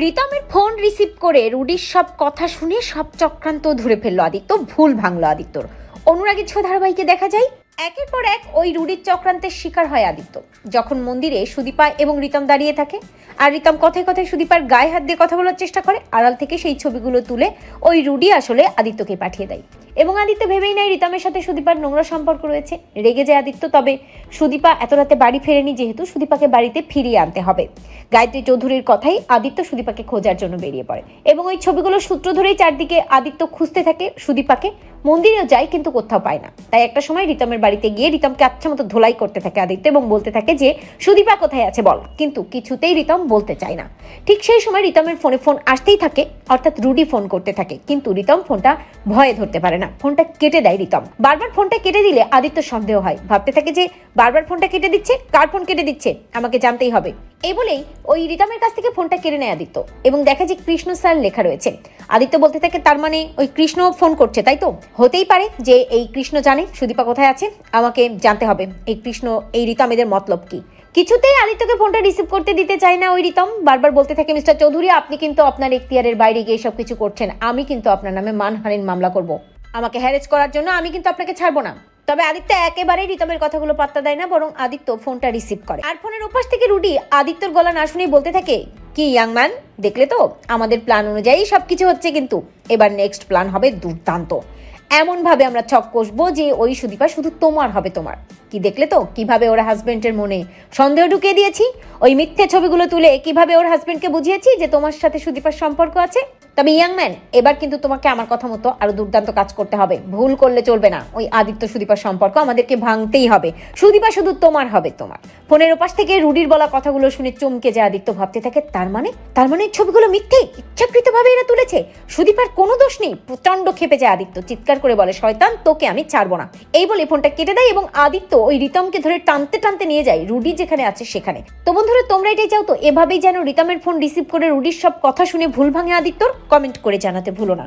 রিতমের phone receive করে রুডির সব কথা শুনে সব চক্রান্ত ধরে ফেললো আদিত্য, ভুল ভাঙলো আদিত্যর। অনুরাগী ছো ধারাবাহিকে দেখা যায় একের পর এক ওই রুডির চক্রান্তের শিকার হয় আদিত্য। যখন মন্দিরে সুদীপা এবং রিতম দাঁড়িয়ে থাকে আর রিতম কথায় কথায় সুদীপার গায়ে হাত দিয়ে কথা বলার চেষ্টা করে, আড়াল থেকে সেই ছবিগুলো তুলে ওই রুডি আসলে আদিত্যকে পাঠিয়ে দেয় এবং আদিত্য ভেবেই নেয় রিতমের সাথে সুদীপার নোংরা সম্পর্ক রয়েছে। রেগে যায় আদিত্য, তবে সুদীপা এত রাতে বাড়ি ফেরেনি যেহেতু সুদীপাকে বাড়িতে ফিরিয়ে আনতে হবে। গায়ত্রী চৌধুরীর কথাই আদিত্য সুদীপাকে খোঁজার জন্য বেরিয়ে পড়ে এবং ওই ছবিগুলোর সূত্র ধরেই চারদিকে আদিত্য খুঁজতে থাকে সুদীপাকে। মন্দিরেও যায় কিন্তু কোথাও পায় না। তাই একটা সময় রিতমের বাড়িতে গিয়ে রিতমকে আচ্ছা মতো ধোলাই করতে থাকে আদিত্য এবং বলতে থাকে যে সুদীপা কোথায় আছে বল, কিন্তু কিছুতেই রিতম বলতে চায় না। ঠিক সেই সময় রিতমের ফোনে ফোন আসতেই থাকে, অর্থাৎ রুডি ফোন করতে থাকে, কিন্তু রিতম ফোনটা ভয়ে ধরতে পারে না, ফোনটা কেটে দেয় রিতম। বারবার ফোনটা কেটে দিলে আদিত্য সন্দেহ হয়, ভাবতে থাকে যে বারবার ফোনটা কেটে দিচ্ছে, কার ফোন কেটে দিচ্ছে আমাকে জানতেই হবে। এই বলেই ওই রিতমের কাছ থেকে ফোনটা কেড়ে নেয় আদিত্য এবং দেখে যে কৃষ্ণ স্যার লেখা রয়েছে। আদিত্য বলতে থাকে তার মানে ওই কৃষ্ণ ফোন করছে, তাই তো? হতেই পারে যে এই কৃষ্ণ জানে সুদীপা কোথায় আছে, আমাকে জানতে হবে এই কৃষ্ণ এই রিতম এদের মতলব কি। কিছুতেই আদিত্যকে ফোনটা রিসিভ করতে দিতে চায় না ওই রিতম। বারবার বলতে থাকে মিস্টার চৌধুরী আপনি কিন্তু আপনার এখতিয়ারের বাইরে গিয়ে সব কিছু করছেন, আমি কিন্তু আপনার নামে মানহানির মামলা করব, আমাকে হ্যারেজ করার জন্য আমি কিন্তু আপনাকে ছাড়বো না। তবে আদিত্য একেবারেই রিতমের কথাগুলো পাত্তা দেয় না, বরং আদিত্য ফোনটা রিসিভ করে। আর ফোনের ওপাশ থেকে রুডি আদিত্যর গলা না শুনেই বলতে থাকে, কি ইয়াং ম্যান, দেখলে তো আমাদের প্ল্যান অনুযায়ী সবকিছু হচ্ছে, কিন্তু এবার নেক্সট প্ল্যান হবে দুর্দান্ত। এমন ভাবে আমরা ছক কষবো যে ওই সুদীপা শুধু তোমার হবে, তোমার। কি দেখলে তো কিভাবে ওর হাজবেন্ডের মনে সন্দেহ ঢুকিয়ে দিয়েছি, ওই মিথ্যে ছবিগুলো তুলে কিভাবে ওর হাজবেন্ডকে বুঝিয়েছি যে তোমার সাথে সুদীপার সম্পর্ক আছে। তবে ইয়াং ম্যান, এবার কিন্তু তোমাকে আমার কথা মতো আরো দুর্দান্ত কাজ করতে হবে, ভুল করলে চলবে না। ওই আদিত্য সুদীপার সম্পর্ক আমাদেরকে ভাঙতেই হবে, সুদীপা শুধু তোমার হবে, তোমার। ফোনের ওপাশ থেকে রুডির বলা কথাগুলো শুনে চমকে যায় আদিত্য, ভাবতে থাকে তার মানে ছবিগুলো মিথ্যে, ইচ্ছাকৃত ভাবে এরা তুলেছে, সুদীপার কোনো দোষ নেই। প্রচন্ড খেপে যায় আদিত্য, চিৎকার করে বলে শয়তান তোকে আমি ছাড়বো না। এই বলে ফোনটা কেটে দেয় এবং আদিত্য ওই রিতমকে ধরে টানতে টানতে নিয়ে যায় রুডি যেখানে আছে সেখানে। তো বন্ধুরা, তোমরা এটাই চাও তো এভাবেই যেন রিতমের ফোন রিসিভ করে রুডির সব কথা শুনে ভুল ভাঙে আদিত্যর? কমেন্ট করে জানাতে ভুলো না।